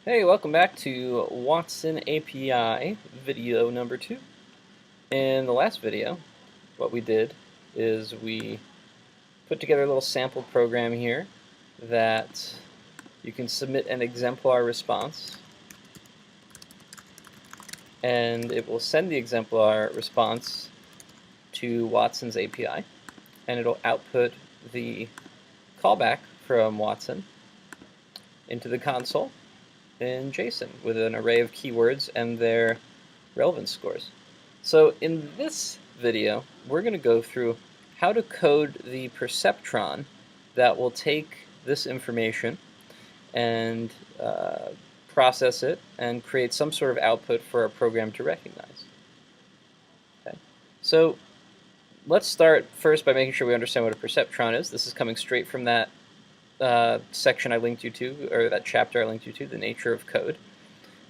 Hey, welcome back to Watson API video number 2. In the last video, what we did is we put together a little sample program here that you can submit an exemplar response, and it will send the exemplar response to Watson's API, and it'll output the callback from Watson into the console in JSON with an array of keywords and their relevance scores. So in this video, we're going to go through how to code the perceptron that will take this information and process it and create some sort of output for our program to recognize. Okay. So let's start first by making sure we understand what a perceptron is. This is coming straight from that section I linked you to, or that chapter I linked you to, the nature of code.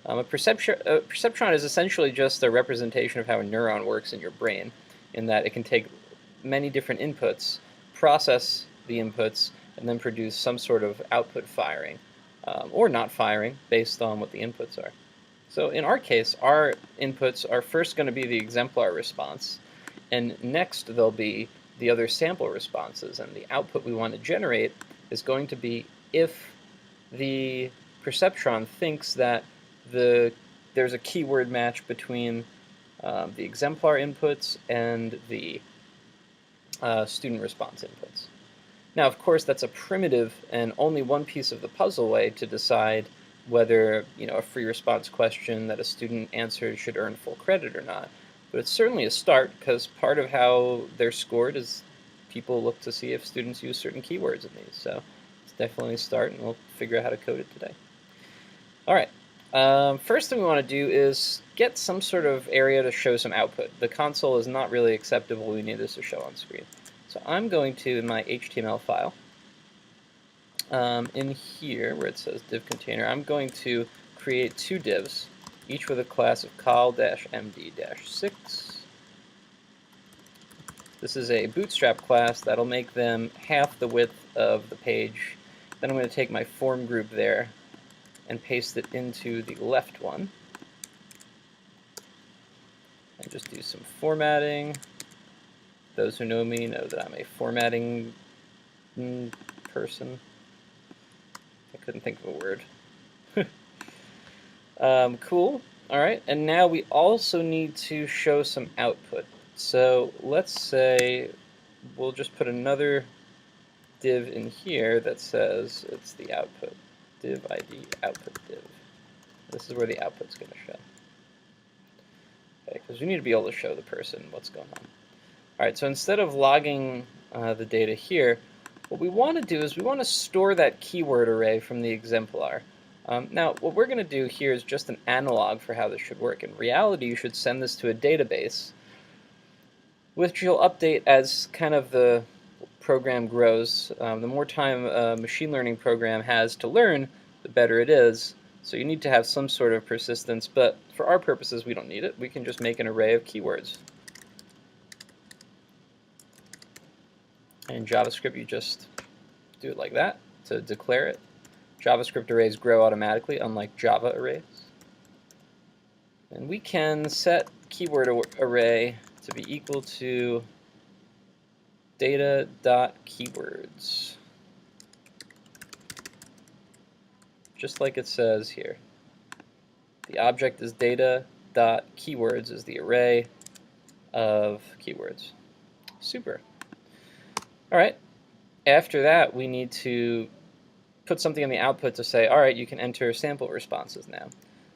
A perceptron is essentially just a representation of how a neuron works in your brain, in that it can take many different inputs, process the inputs, and then produce some sort of output firing, or not firing, based on what the inputs are. So in our case, our inputs are first going to be the exemplar response, and next they'll be the other sample responses, and the output we want to generate is going to be if the perceptron thinks that there's a keyword match between the exemplar inputs and the student response inputs. Now, of course, that's a primitive and only one piece of the puzzle way to decide whether a free response question that a student answered should earn full credit or not. But it's certainly a start, because part of how they're scored is people look to see if students use certain keywords in these. So it's definitely a start, and we'll figure out how to code it today. All right. First thing we want to do is get some sort of area to show some output. The console is not really acceptable. We need this to show on screen. So I'm going to, in my HTML file, in here where it says div container, I'm going to create two divs, each with a class of col-md-6. This is a bootstrap class that'll make them half the width of the page. Then I'm going to take my form group there and paste it into the left one. And just do some formatting. Those who know me know that I'm a formatting person. I couldn't think of a word. Cool. All right, and now we also need to show some output. So let's say we'll just put another div in here that says it's the output. Div ID output div. This is where the output's going to show. Okay, because we need to be able to show the person what's going on. All right, so instead of logging the data here, what we want to do is we want to store that keyword array from the exemplar. Now, what we're going to do here is just an analog for how this should work. In reality, you should send this to a database, which you'll update as kind of the program grows. The more time a machine learning program has to learn, the better it is. So you need to have some sort of persistence, but for our purposes, we don't need it. We can just make an array of keywords. In JavaScript, you just do it like that to declare it. JavaScript arrays grow automatically, unlike Java arrays. And we can set keyword array to be equal to data.keywords. Just like it says here. The object is data.keywords is the array of keywords. Super. All right. After that, we need to put something in the output to say, all right, you can enter sample responses now.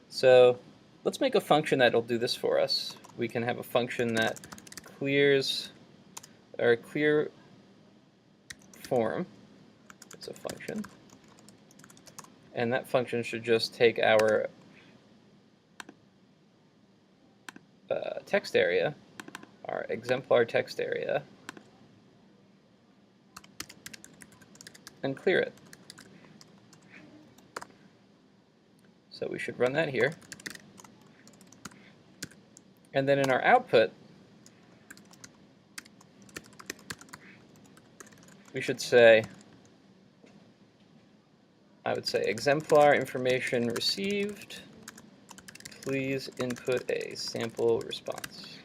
So let's make a function that'll do this for us. We can have a function that clears or clear form. It's a function. And that function should just take our text area, our exemplar text area, and clear it. So we should run that here. And then in our output, we should say, I would say exemplar information received. Please input a sample response.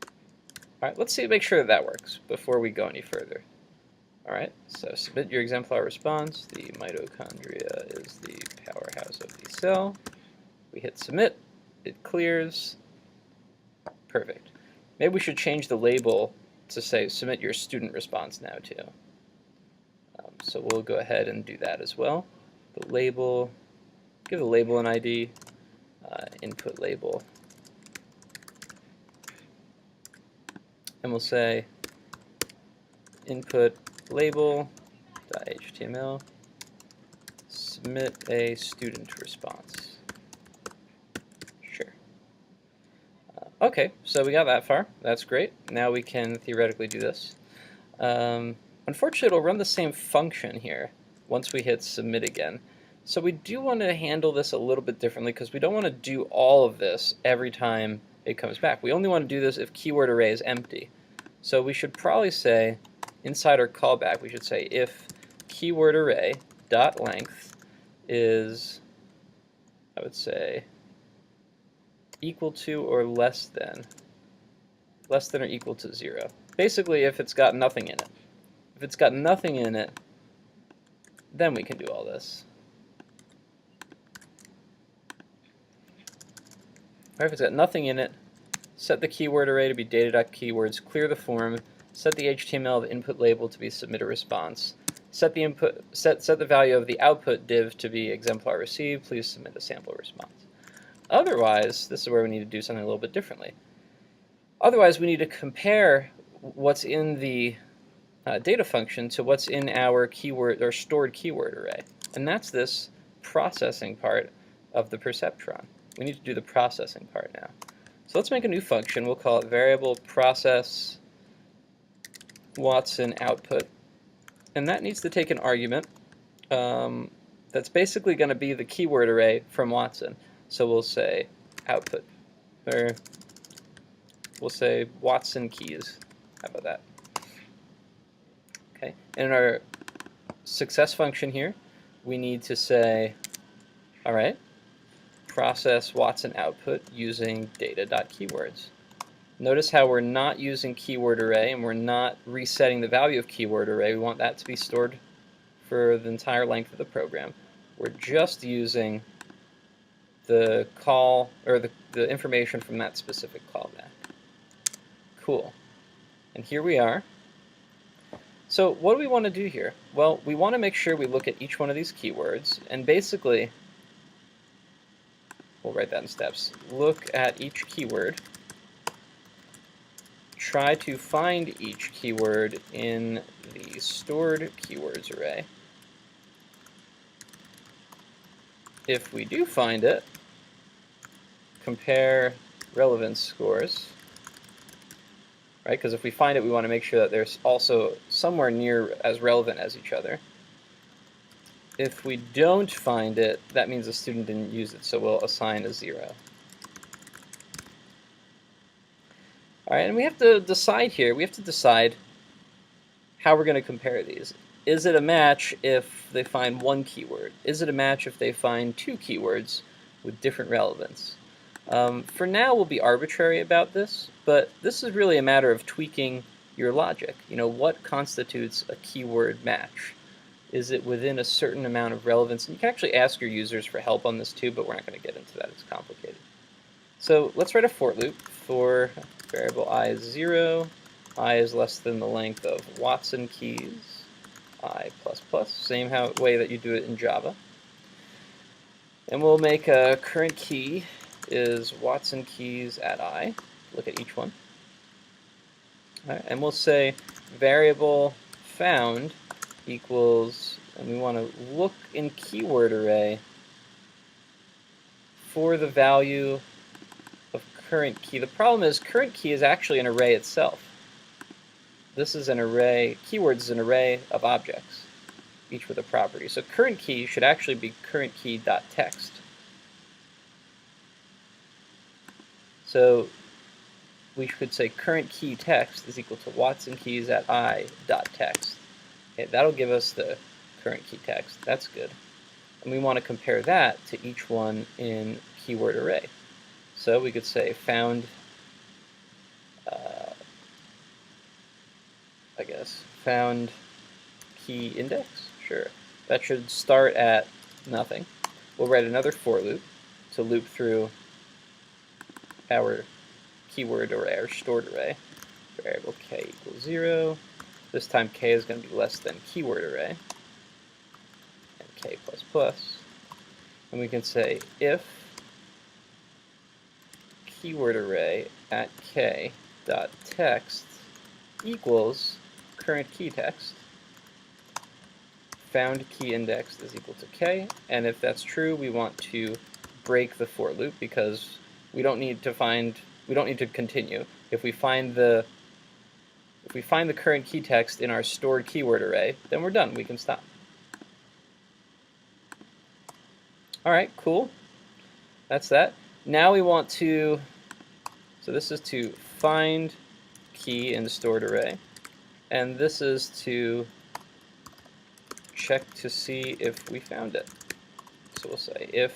All right, let's see, make sure that works before we go any further. All right, so submit your exemplar response. The mitochondria is the powerhouse of the cell. We hit submit, it clears. Perfect. Maybe we should change the label to say submit your student response now too. So we'll go ahead and do that as well. The label, give the label an ID, input label. And we'll say input label.html, submit a student response. Sure. Okay, so we got that far. That's great. Now we can theoretically do this. Unfortunately, it'll run the same function here once we hit submit again. So we do want to handle this a little bit differently because we don't want to do all of this every time it comes back. We only want to do this if keyword array is empty. So we should probably say, inside our callback, we should say if keyword array dot length is, I would say, equal to or less than or equal to 0. Basically, if it's got nothing in it. If it's got nothing in it, then we can do all this. Or if it's got nothing in it, set the keyword array to be data.keywords, clear the form, set the HTML of input label to be submit a response, set the value of the output div to be exemplar received, please submit a sample response. Otherwise, this is where we need to do something a little bit differently. Otherwise, we need to compare what's in the data function to what's in our keyword or stored keyword array. And that's this processing part of the perceptron. We need to do the processing part now. So let's make a new function. We'll call it variable process Watson output. And that needs to take an argument that's basically going to be the keyword array from Watson. So we'll say output, or we'll say Watson keys. How about that? Okay. And in our success function here, we need to say, all right, process Watson output using data.keywords. Notice how we're not using keyword array and we're not resetting the value of keyword array. We want that to be stored for the entire length of the program. We're just using the call or the information from that specific callback. Cool. And here we are. So what do we want to do here? Well, we want to make sure we look at each one of these keywords and basically, we'll write that in steps. Look at each keyword. Try to find each keyword in the stored keywords array. If we do find it, compare relevance scores. Right? Because if we find it, we want to make sure that they're also somewhere near as relevant as each other. If we don't find it, that means the student didn't use it, so we'll assign a 0. All right, and we have to decide here, we have to decide how we're going to compare these. Is it a match if they find one keyword? Is it a match if they find two keywords with different relevance? For now, we'll be arbitrary about this, but this is really a matter of tweaking your logic. You know, what constitutes a keyword match? Is it within a certain amount of relevance? And you can actually ask your users for help on this too, but we're not going to get into that. It's complicated. So let's write a for loop for variable I is 0, I is less than the length of Watson keys, I++, same way that you do it in Java. And we'll make a current key is Watson keys at I. Look at each one. All right, and we'll say variable found equals, and we want to look in keyword array for the value of current key. The problem is current key is actually an array itself. This is an array, keywords is an array of objects, each with a property. So current key should actually be current key.text. So we could say current key text is equal to Watson keys at I.text. Okay, that'll give us the current key text. That's good. and we want to compare that to each one in keyword array. So we could say found, I guess, found key index. Sure. That should start at nothing. We'll write another for loop to loop through our keyword array, our stored array. Variable k equals 0. This time k is going to be less than keyword array, and k plus plus. And we can say if keyword array at k dot text equals current key text, found key index is equal to k, and if that's true, we want to break the for loop because we don't need to continue. If we find the current key text in our stored keyword array, then we're done. We can stop. All right, cool. That's that. Now we want to, so this is to find key in the stored array, and this is to check to see if we found it. So we'll say if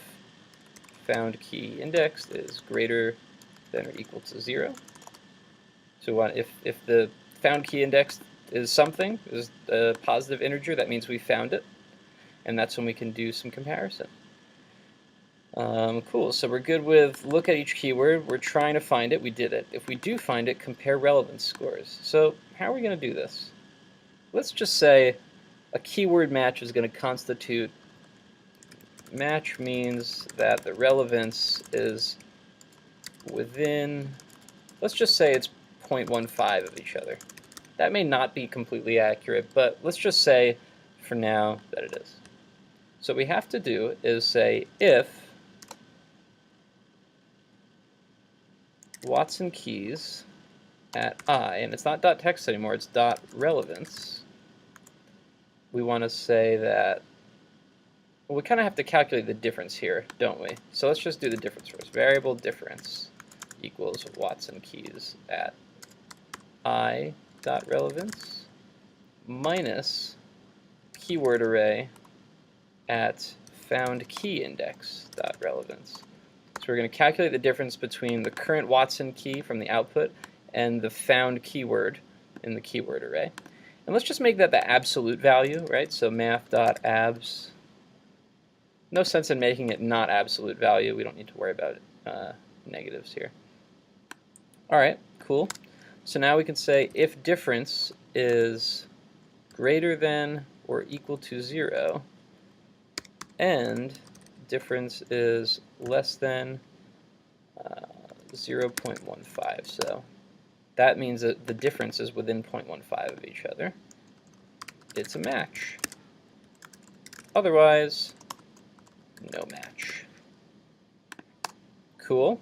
found key index is greater than or equal to 0. So if the found key index is something, is a positive integer, that means we found it, and that's when we can do some comparison. Cool, so we're good with look at each keyword, we're trying to find it, we did it. If we do find it, compare relevance scores. So how are we going to do this? Let's just say a keyword match is going to constitute, match means that the relevance is within, let's just say it's 0.15 of each other. That may not be completely accurate, but let's just say for now that it is. So what we have to do is say if Watson keys at I, and it's not .text anymore, it's .relevance. We want to say that, well, we kind of have to calculate the difference here, don't we? So let's just do the difference first. Variable difference equals Watson keys at I.relevance minus keyword array at found key index.relevance. So we're going to calculate the difference between the current Watson key from the output and the found keyword in the keyword array. And let's just make that the absolute value, right? So math.abs. No sense in making it not absolute value. We don't need to worry about negatives here. All right, cool. So now we can say if difference is greater than or equal to 0 and difference is less than 0.15. So that means that the difference is within 0.15 of each other. It's a match. Otherwise, no match. Cool.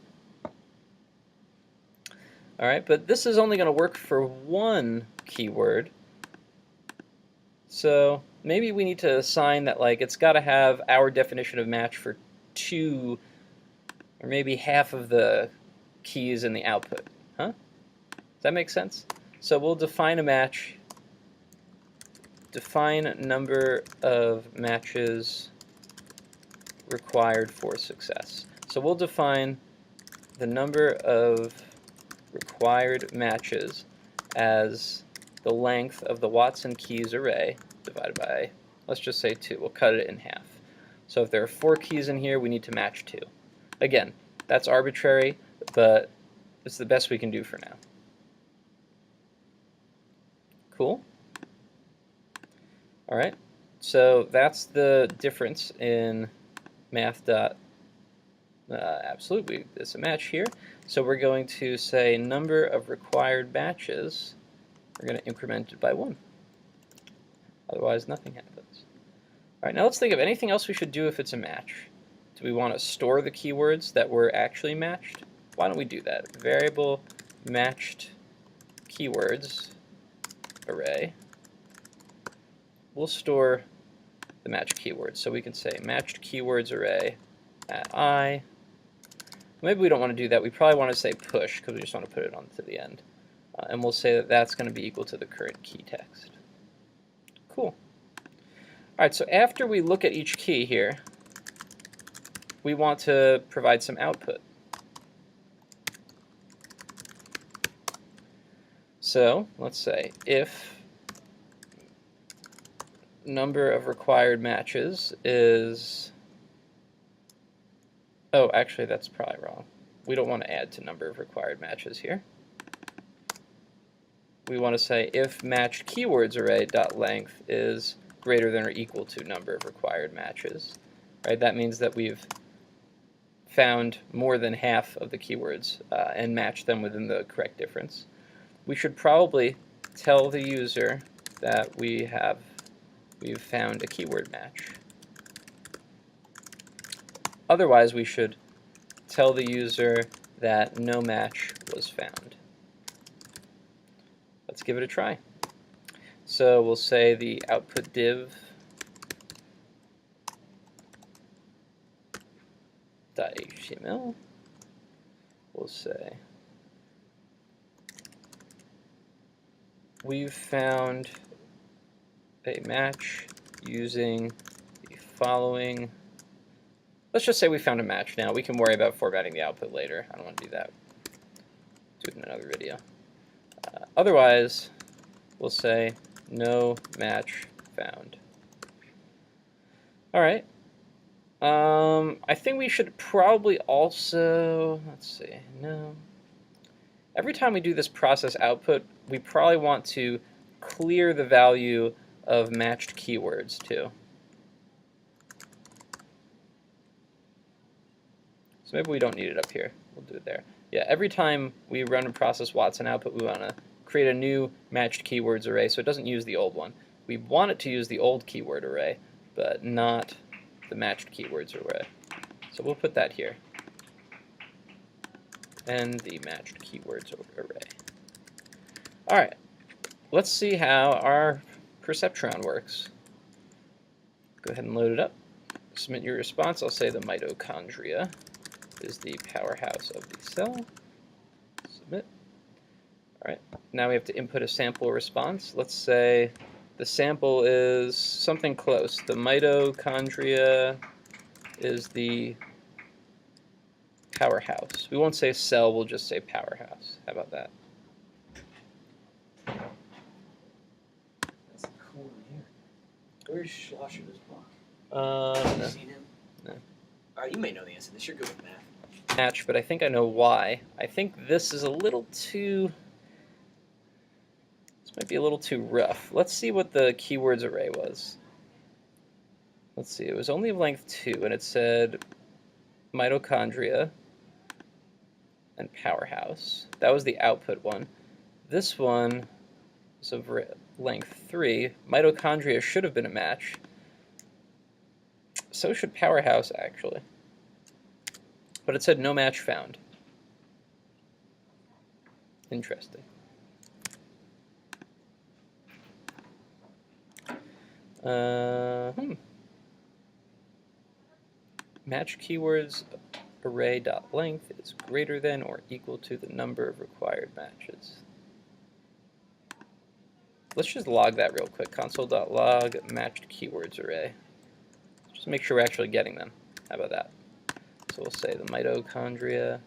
All right, but this is only going to work for one keyword. So maybe we need to assign that, like, it's got to have our definition of match for 2 or maybe half of the keys in the output. Huh? Does that make sense? So we'll define a match, define number of matches required for success. So we'll define the number of required matches as the length of the Watson keys array divided by, let's just say 2. We'll cut it in half. So if there are 4 keys in here, we need to match 2. Again, that's arbitrary, but it's the best we can do for now. Cool? All right, so that's the difference in math.absolute. It's a match here. So we're going to say number of required matches. We're going to increment it by 1. Otherwise, nothing happens. All right, now let's think of anything else we should do if it's a match. Do we want to store the keywords that were actually matched? Why don't we do that? Variable matched keywords array. We'll store the matched keywords. So we can say matched keywords array at I. Maybe we don't want to do that. We probably want to say push because we just want to put it on to the end. And we'll say that that's going to be equal to the current key text. Cool. All right, so after we look at each key here, we want to provide some output. So let's say if number of required matches is, oh, actually that's probably wrong. We don't want to add to number of required matches here. We want to say if matched keywords array dot length is greater than or equal to number of required matches. Right? That means that we've found more than half of the keywords and matched them within the correct difference. We should probably tell the user that we've found a keyword match. Otherwise, we should tell the user that no match was found. Let's give it a try. So we'll say the output div .html. We'll say we've found a match using the following. Let's just say we found a match now. We can worry about formatting the output later. I don't want to do that. Do it in another video. Otherwise, we'll say no match found. All right. I think we should probably also, let's see, no. Every time we do this process output, we probably want to clear the value of matched keywords too. So maybe we don't need it up here. We'll do it there. Yeah, every time we run a process Watson output, we want to create a new matched keywords array so it doesn't use the old one. We want it to use the old keyword array, but not the matched keywords array. So we'll put that here. And the matched keywords array. All right, let's see how our Perceptron works. Go ahead and load it up. Submit your response. I'll say the mitochondria is the powerhouse of the cell. Submit. All right, now we have to input a sample response. Let's say the sample is something close. The mitochondria is the powerhouse. We won't say cell, we'll just say powerhouse. How about that? That's cool in here. Where's Schlosser's block? No. Have you seen him? No. Alright, you may know the answer to this. You're good with math. Match, but I think I know why. I think this is a little too... This might be a little too rough. Let's see what the keywords array was. Let's see, it was only of length 2, and it said mitochondria and powerhouse. That was the output one. This one is of length 3. Mitochondria should have been a match. So should powerhouse, actually. But it said no match found. Interesting. Match keywords array.length is greater than or equal to the number of required matches. Let's just log that real quick. Console.log matched keywords array. Just make sure we're actually getting them. How about that? So we'll say the mitochondria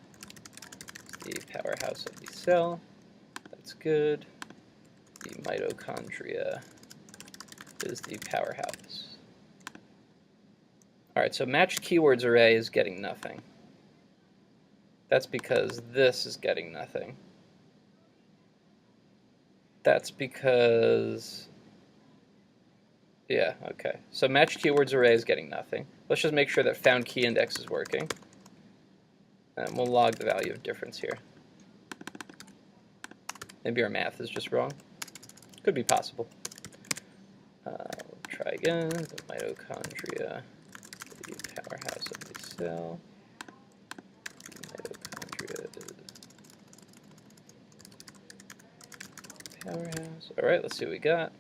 is the powerhouse of the cell. That's good. The mitochondria is the powerhouse. All right, so matched keywords array is getting nothing. That's because this is getting nothing. That's because, yeah, okay. So matched keywords array is getting nothing. Let's just make sure that found key index is working. And we'll log the value of difference here. Maybe our math is just wrong. Could be possible. We'll try again. The mitochondria, the powerhouse of the cell. The mitochondria is powerhouse. All right, let's see what we got.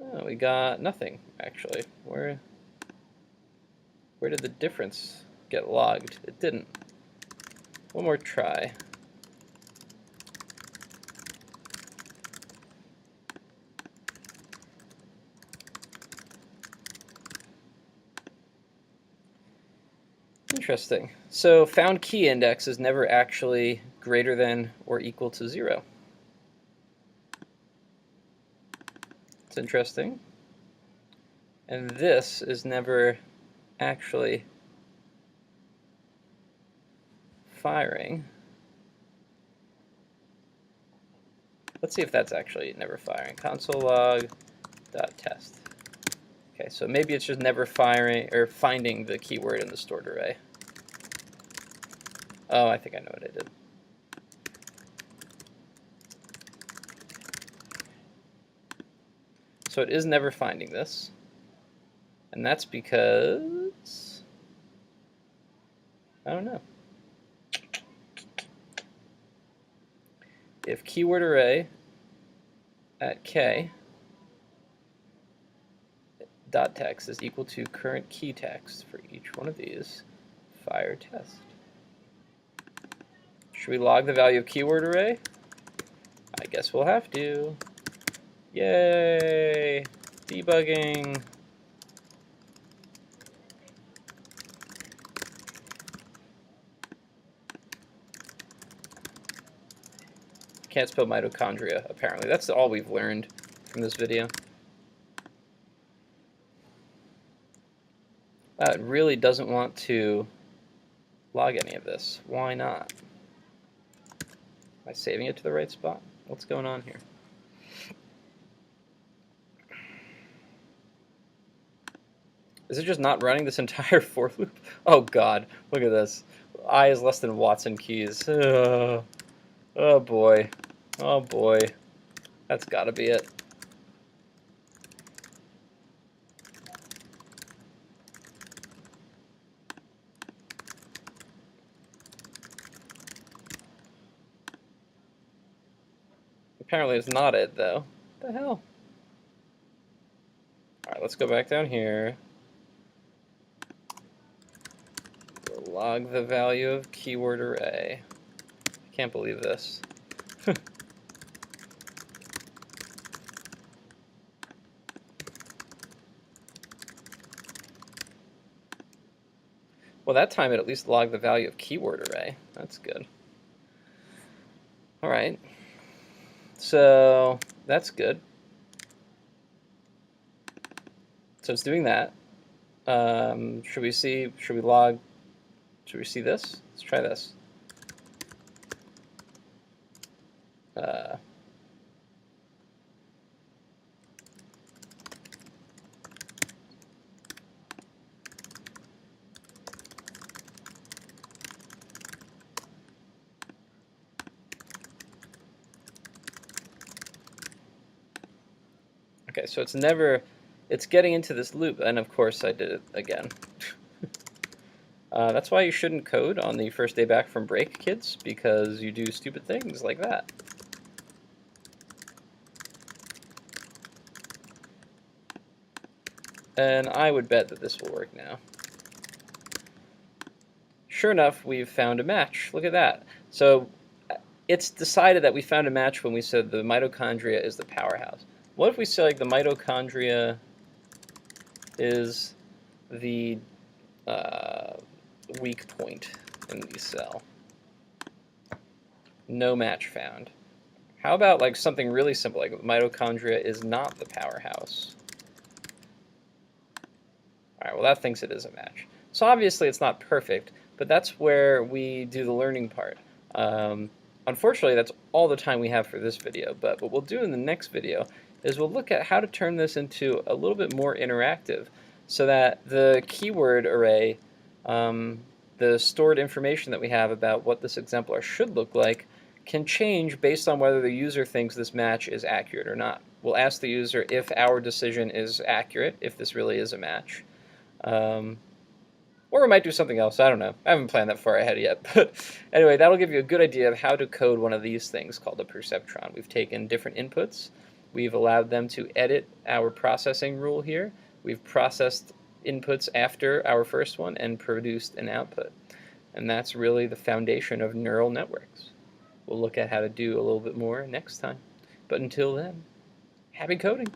Oh, we got nothing, actually. Where did the difference get logged? It didn't. One more try. Interesting. So found key index is never actually greater than or equal to 0. It's interesting. And this is never actually firing. Let's see if that's actually never firing. Console log dot test. Okay, so maybe it's just never firing or finding the keyword in the stored array. Oh, I think I know what I did. So it is never finding this. And that's because, I don't know. If keyword array at k dot text is equal to current key text for each one of these, fire test. Should we log the value of keyword array? I guess we'll have to. Yay! Debugging. Can't spell mitochondria, apparently. That's all we've learned from this video. Wow, it really doesn't want to log any of this. Why not? Am I saving it to the right spot? What's going on here? Is it just not running this entire for loop? Oh god, look at this. I is less than Watson keys. Oh boy. Oh boy. That's gotta be it. Apparently it's not it, though. What the hell? Alright, let's go back down here. We'll log the value of keyword array. I can't believe this. Well, that time it at least logged the value of keyword array. That's good. Alright. So, that's good. So it's doing that. Should we see this? Let's try this. Okay, so it's getting into this loop, and of course I did it again. That's why you shouldn't code on the first day back from break, kids, because you do stupid things like that. And I would bet that this will work now. Sure enough, we've found a match. Look at that. So it's decided that we found a match when we said the mitochondria is the powerhouse. What if we say like the mitochondria is the weak point in the cell? No match found. How about like something really simple, like mitochondria is not the powerhouse? All right, well that thinks it is a match. So obviously it's not perfect, but that's where we do the learning part. Unfortunately, that's all the time we have for this video, but what we'll do in the next video is we'll look at how to turn this into a little bit more interactive so that the keyword array, the stored information that we have about what this exemplar should look like, can change based on whether the user thinks this match is accurate or not. We'll ask the user if our decision is accurate, if this really is a match. Or we might do something else, I don't know. I haven't planned that far ahead yet. But anyway, that'll give you a good idea of how to code one of these things called a perceptron. We've taken different inputs. We've allowed them to edit our processing rule here. We've processed inputs after our first one and produced an output. And that's really the foundation of neural networks. We'll look at how to do a little bit more next time. But until then, happy coding!